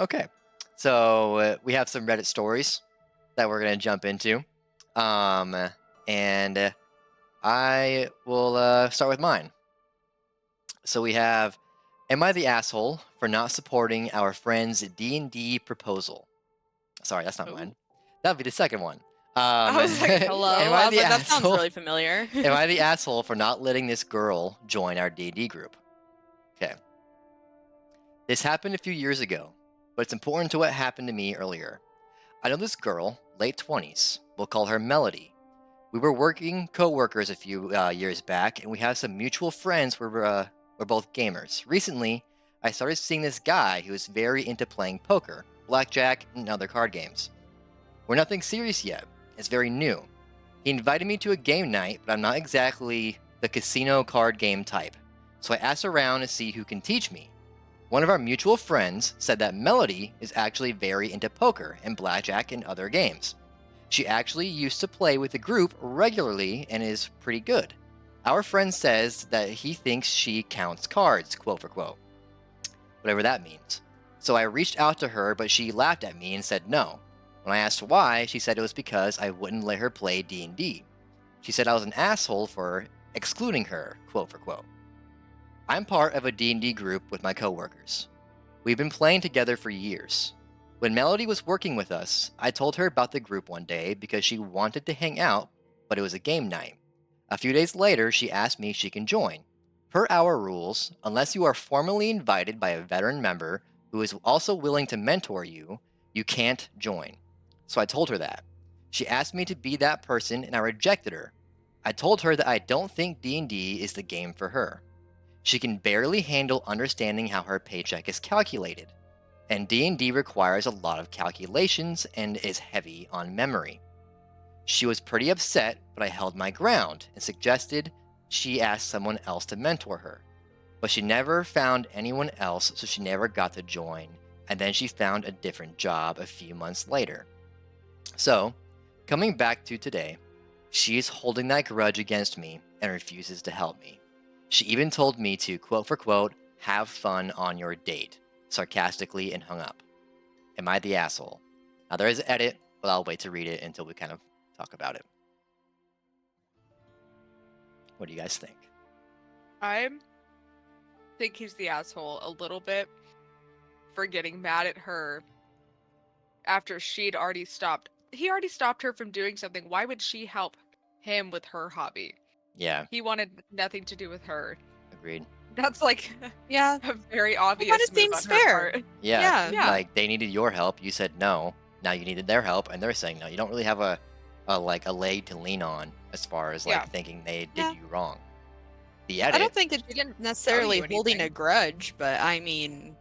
Okay. So we have some Reddit stories that we're gonna jump into, um, and I will start with mine. So we have, am I the asshole for not supporting our friend's D&D proposal? Sorry, that's not Oh. mine. That would be the second one. I was like, Am Hello. I I was the like, that sounds asshole? really familiar. Am I the asshole for not letting this girl join our D&D group? Okay. This happened a few years ago, but it's important to what happened to me earlier. I know this girl, late 20s. We'll call her Melody. We were working co-workers a few years back, and we have some mutual friends where we're both gamers. Recently, I started seeing this guy who is very into playing poker, blackjack, and other card games. We're nothing serious yet. It's very new. He invited me to a game night, but I'm not exactly the casino card game type. So I asked around to see who can teach me. One of our mutual friends said that Melody is actually very into poker and blackjack and other games. She actually used to play with the group regularly and is pretty good. Our friend says that he thinks she counts cards, quote for quote, whatever that means. So I reached out to her, but she laughed at me and said no. When I asked why, she said it was because I wouldn't let her play D&D. She said I was an asshole for excluding her, quote for quote. I'm part of a D&D group with my coworkers. We've been playing together for years. When Melody was working with us, I told her about the group one day because she wanted to hang out, but it was a game night. A few days later, she asked me if she can join. Per our rules, unless you are formally invited by a veteran member who is also willing to mentor you, you can't join. So I told her that. She asked me to be that person and I rejected her. I told her that I don't think D&D is the game for her. She can barely handle understanding how her paycheck is calculated, and D&D requires a lot of calculations and is heavy on memory. She was pretty upset, but I held my ground and suggested she ask someone else to mentor her. But she never found anyone else, so she never got to join, and then she found a different job a few months later. So, coming back to today, she is holding that grudge against me and refuses to help me. She even told me to, quote for quote, have fun on your date, sarcastically, and hung up. Am I the asshole? Now there is an edit, but I'll wait to read it until we kind of talk about it. What do you guys think? I think he's the asshole a little bit for getting mad at her after she'd already stopped. He already stopped her from doing something. Why would she help him with her hobby? Yeah, He wanted nothing to do with her. agreed. That's like Yeah. a very obvious Kind of move seems on her fair. part. Yeah, Yeah. like they needed your help. You said no. Now you needed their help, and they're saying no. You don't really have a like a leg to lean on as far as like Yeah. thinking they did Yeah. you wrong. The I don't edit. think She it's didn't necessarily tell you holding a anything. grudge, but I mean,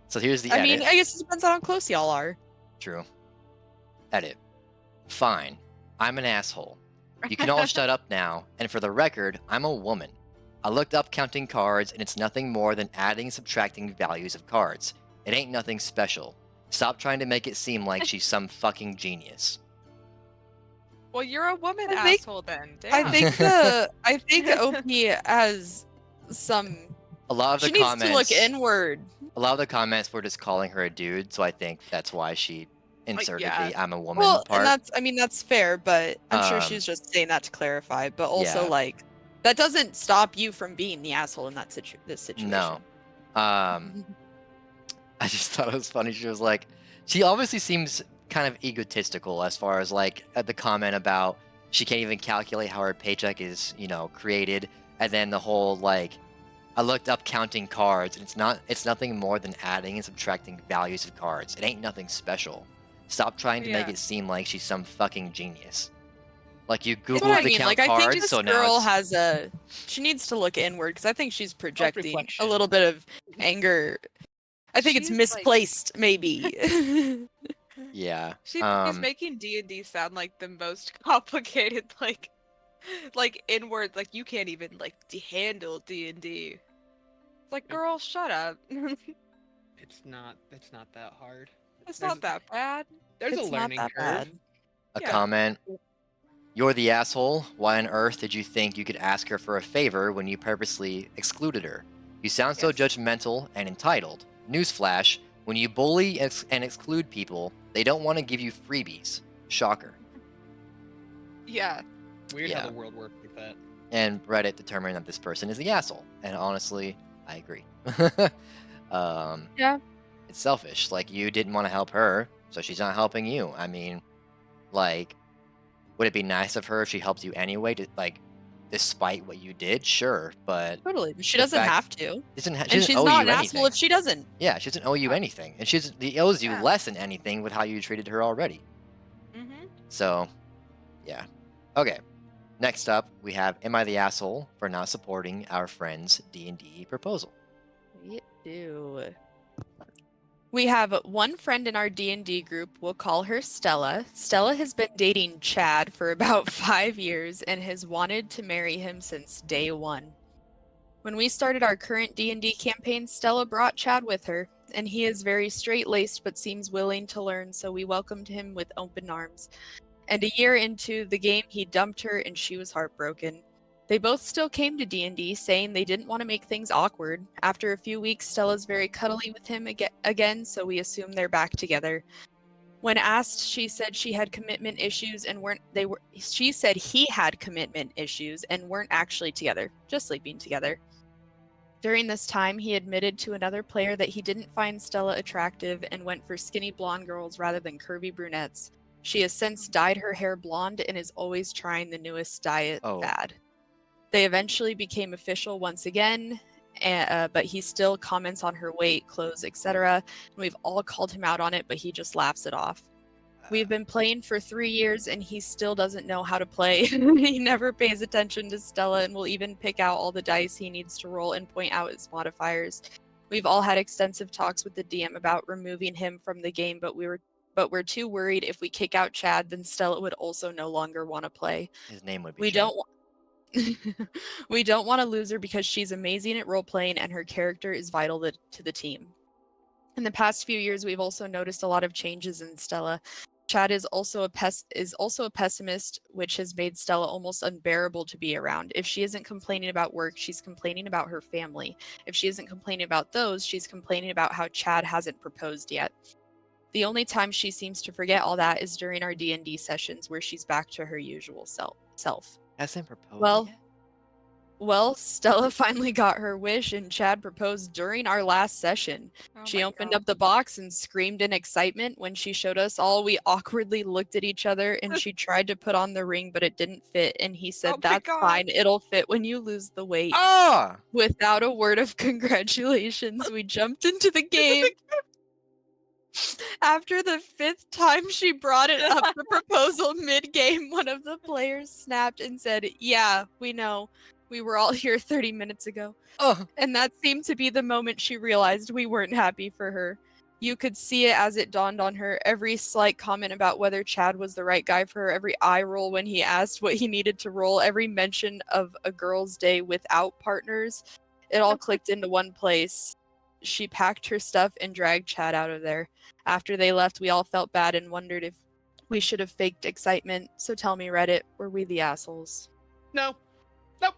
So here's the edit. I guess it depends on how close y'all are. True. Edit. Fine. I'm an asshole. You can all shut up now, and for the record, I'm a woman. I looked up counting cards, and it's nothing more than adding and subtracting values of cards. It ain't nothing special. Stop trying to make it seem like she's some fucking genius. Well, you're a woman I think- asshole then. I Damn. think OP has some. A lot of the She needs comments, to look inward. a lot of the comments were just calling her a dude, so I think that's why she inserted yeah. the "I'm a woman" Well, part. and that's fair, but I'm sure Um, she's just saying that to clarify. But also, yeah. like, that doesn't stop you from being the asshole in that this situation. No. I just thought it was funny. She was like, she obviously seems kind of egotistical as far as like at the comment about she can't even calculate how her paycheck is, created, and then the whole like, I looked up counting cards, and it's nothing more than adding and subtracting values of cards. It ain't nothing special. Stop trying to make Yeah. it seem like she's some fucking genius. Like you That's what Googled I to mean. count Like, I think cards, this so now girl it's, has a. She needs to look inward because I think she's projecting a Self-reflection. little bit of anger. I think it's She's, like- misplaced, maybe. yeah. She's making D&D sound like the most complicated, like inward, like you can't even like handle D&D. It's like, girl, shut up. It's not that hard. It's not that bad. There's It's a not learning that curve. bad. A Yeah. comment. You're the asshole. Why on earth did you think you could ask her for a favor when you purposely excluded her? You sound so Yes. judgmental and entitled. Newsflash, When you bully and exclude people, they don't want to give you freebies. Shocker. Yeah. Weird Yeah. how the world works like that. And Reddit determined that this person is the asshole. And honestly, I agree. Yeah. It's selfish. Like, you didn't want to help her, so she's not helping you. I mean, like, would it be nice of her if she helped you anyway, despite what you did? Sure, but Totally. She the doesn't fact- have to. she doesn't And she's owe not you an anything. asshole if she doesn't. Yeah, she doesn't owe you Yeah. anything, and she owes you Yeah. less than anything with how you treated her already. Mm-hmm. So, yeah. Okay. Next up, we have "Am I the asshole for not supporting our friend's D&D proposal?" We do. We have one friend in our D&D group. We'll call her Stella. Stella has been dating Chad for about 5 years and has wanted to marry him since day one. When we started our current D&D campaign, Stella brought Chad with her, and he is very straight-laced but seems willing to learn, so we welcomed him with open arms. And a year into the game, he dumped her and she was heartbroken. They both still came to D&D, saying they didn't want to make things awkward. After a few weeks, Stella's very cuddly with him again, so we assume they're back together. When asked, she said she had commitment issues and she said he had commitment issues and weren't actually together, just sleeping together. During this time, he admitted to another player that he didn't find Stella attractive and went for skinny blonde girls rather than curvy brunettes. She has since dyed her hair blonde and is always trying the newest diet fad. They eventually became official once again, but he still comments on her weight, clothes, etc. We've all called him out on it, but he just laughs it off. We've been playing for 3 years and he still doesn't know how to play. He never pays attention to Stella and will even pick out all the dice he needs to roll and point out his modifiers. We've all had extensive talks with the DM about removing him from the game, but we're too worried if we kick out Chad, then Stella would also no longer want to play. His name would be We Chad. don't we don't want to lose her because she's amazing at role playing and her character is vital to the team. In the past few years, we've also noticed a lot of changes in Stella. Chad is also a pessimist, which has made Stella almost unbearable to be around. If she isn't complaining about work, she's complaining about her family. If she isn't complaining about those, she's complaining about how Chad hasn't proposed yet. The only time she seems to forget all that is during our D&D sessions where she's back to her usual self. Hasn't proposed Well, yet? Well, Stella finally got her wish and Chad proposed during our last session. Oh She my opened God. up the box and screamed in excitement. When she showed us all, we awkwardly looked at each other and she tried to put on the ring, but it didn't fit. And he said, Oh my "That's God. fine. It'll fit when you lose the weight." Ah! Without a word of congratulations, we jumped into the game. After the 5th time she brought it up, the proposal mid-game, one of the players snapped and said, "Yeah, we know. We were all here 30 minutes ago." Oh, And that seemed to be the moment she realized we weren't happy for her. You could see it as it dawned on her. Every slight comment about whether Chad was the right guy for her, every eye roll when he asked what he needed to roll, every mention of a girl's day without partners, it all clicked into one place. She packed her stuff and dragged Chad out of there. After they left, we all felt bad and wondered if we should have faked excitement. So tell me, Reddit, were we the assholes? No. Nope.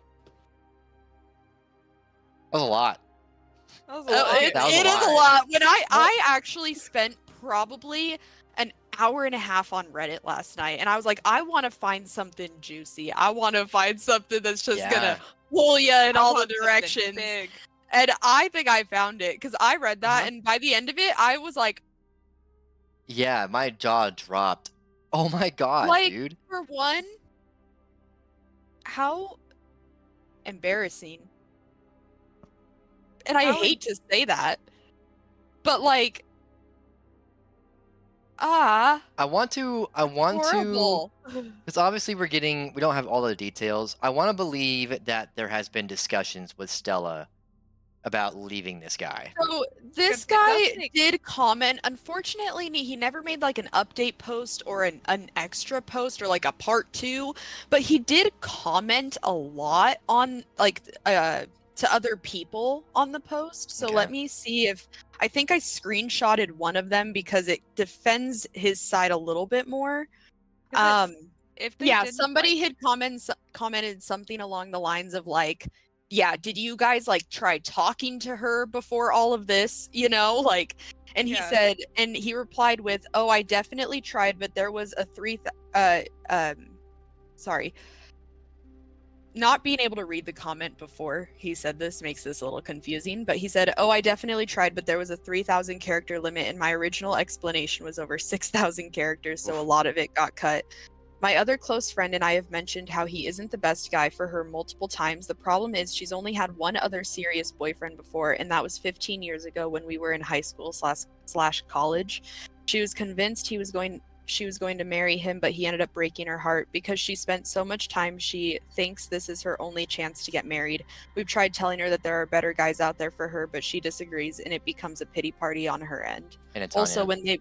that was a lot. That was a Oh, lot. it That was a is a lot. lot. When I actually spent probably an hour and a half on Reddit last night, and I was like, I want to find something juicy. I want to find something that's just Yeah. gonna pull you in I all the want something directions. big. And I think I found it because I read that, Uh-huh. and by the end of it, I was like, Yeah, my jaw dropped. Oh my god, Like- dude. for one, how embarrassing. And I How hate to say that, but like, ah, I want to horrible. because obviously we don't have all the details. I want to believe that there has been discussions with Stella about leaving this guy. So this It does guy make- did comment. Unfortunately, he never made like an update post or an extra post or like a part 2, but he did comment a lot on like to other people on the post. So Okay. let me see if I think I screenshotted one of them because it defends his side a little bit more. 'Cause if they Yeah, didn't somebody like- had commented something along the lines of like, yeah, did you guys like try talking to her before all of this? You know, like, and he Yeah. said, and he replied with, "Oh, I definitely tried, but there was a sorry, not being able to read the comment before he said this makes this a little confusing, but he said, "Oh, I definitely tried, but there was a 3,000 character limit, and my original explanation was over 6,000 characters, so a Oof. lot of it got cut. My other close friend and I have mentioned how he isn't the best guy for her multiple times. The problem is she's only had one other serious boyfriend before, and that was 15 years ago when we were in high school slash college. She was convinced she was going to marry him, but he ended up breaking her heart because she spent so much time. She thinks this is her only chance to get married. We've tried telling her that there are better guys out there for her, but she disagrees, and it becomes a pity party on her end. And Also, Antonia, when they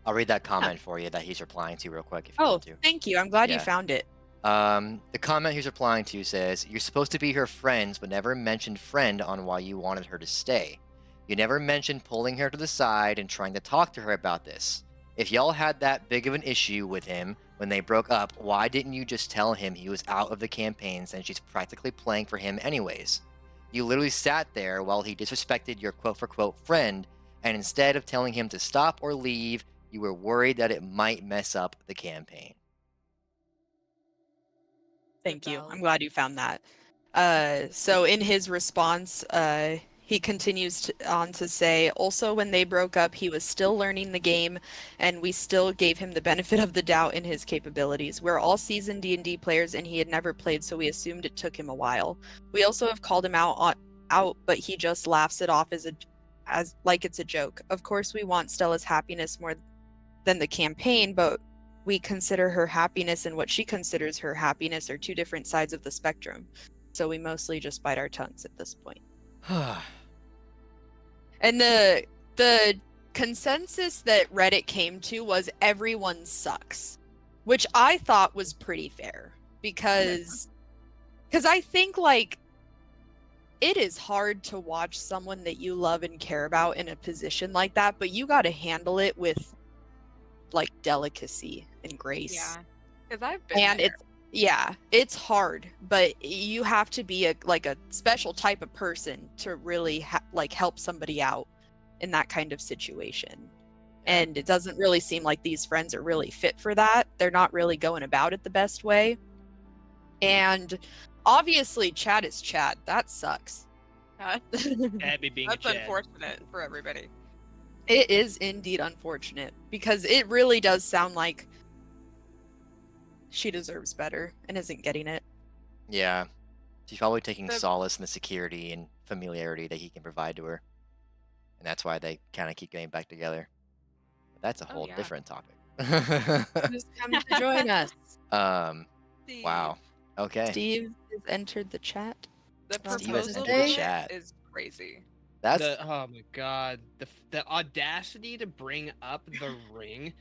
I'll read that comment for you that he's replying to real quick if you Oh, want to. thank you. I'm glad you Yeah. found it. The comment he's replying to says, "You're supposed to be her friends, but never mentioned friend on why you wanted her to stay. You never mentioned pulling her to the side and trying to talk to her about this. If y'all had that big of an issue with him when they broke up, why didn't you just tell him he was out of the campaign since she's practically playing for him anyways? You literally sat there while he disrespected your quote-for-quote friend, and instead of telling him to stop or leave, you were worried that it might mess up the campaign." Thank you. valid. I'm glad you found that. So in his response, he continues on to say, also when they broke up, he was still learning the game, and we still gave him the benefit of the doubt in his capabilities. We're all seasoned D&D players, and he had never played, so we assumed it took him a while. We also have called him out, but he just laughs it off as like it's a joke. Of course, we want Stella's happiness more than the campaign, but we consider her happiness and what she considers her happiness are two different sides of the spectrum. So we mostly just bite our tongues at this point. And the consensus that Reddit came to was everyone sucks, which I thought was pretty fair because I think like it is hard to watch someone that you love and care about in a position like that, but you got to handle it with like delicacy and grace. Yeah, because I've been And there. it's hard, but you have to be a special type of person to really like help somebody out in that kind of situation. And it doesn't really seem like these friends are really fit for that. They're not really going about it the best way. And obviously Chad is Chad. That sucks. Abby being a That's Chad. unfortunate for everybody. It is indeed unfortunate because it really does sound like she deserves better and isn't getting it. Yeah. She's probably taking The- solace in the security and familiarity that he can provide to her. And that's why they kind of keep getting back together. But that's a Oh, whole yeah. different topic. Who's come to join us? Wow. Okay. Steve has entered the chat. The Steve has proposal entered the bit chat. is crazy. That's Oh my god, the audacity to bring up the ring,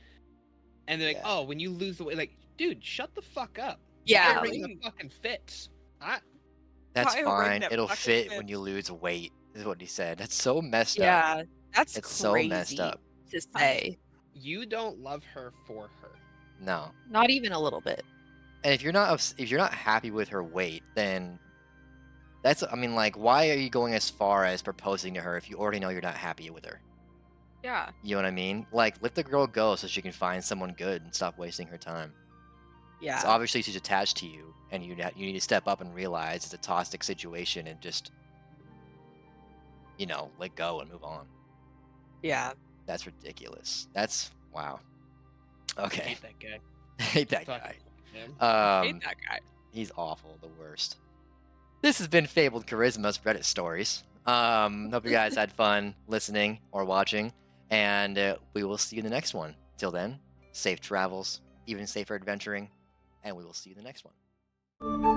and they're like, Yeah. "Oh, when you lose the weight, like, dude, shut the fuck up." Yeah, That like- ring that fucking fits. that's Buy a ring fine. that It'll fucking fit when fits. you lose weight, is what he said. That's so messed up. yeah, that's It's so crazy messed up. to say. You don't love her for her. No. Not even a little bit. And if you're not happy with her weight, then that's, I mean, like, why are you going as far as proposing to her if you already know you're not happy with her? Yeah. You know what I mean? Like, let the girl go so she can find someone good and stop wasting her time. Yeah. So obviously she's attached to you, and you need to step up and realize it's a toxic situation and just, let go and move on. Yeah. That's ridiculous. That's wow. I Okay, hate that guy. hate that Fuck guy. him. Hate that guy. He's awful, the worst. This has been Fabled Charisma's Reddit Stories. Hope you guys had fun listening or watching, and we will see you in the next one. Till then, safe travels, even safer adventuring, and we will see you in the next one.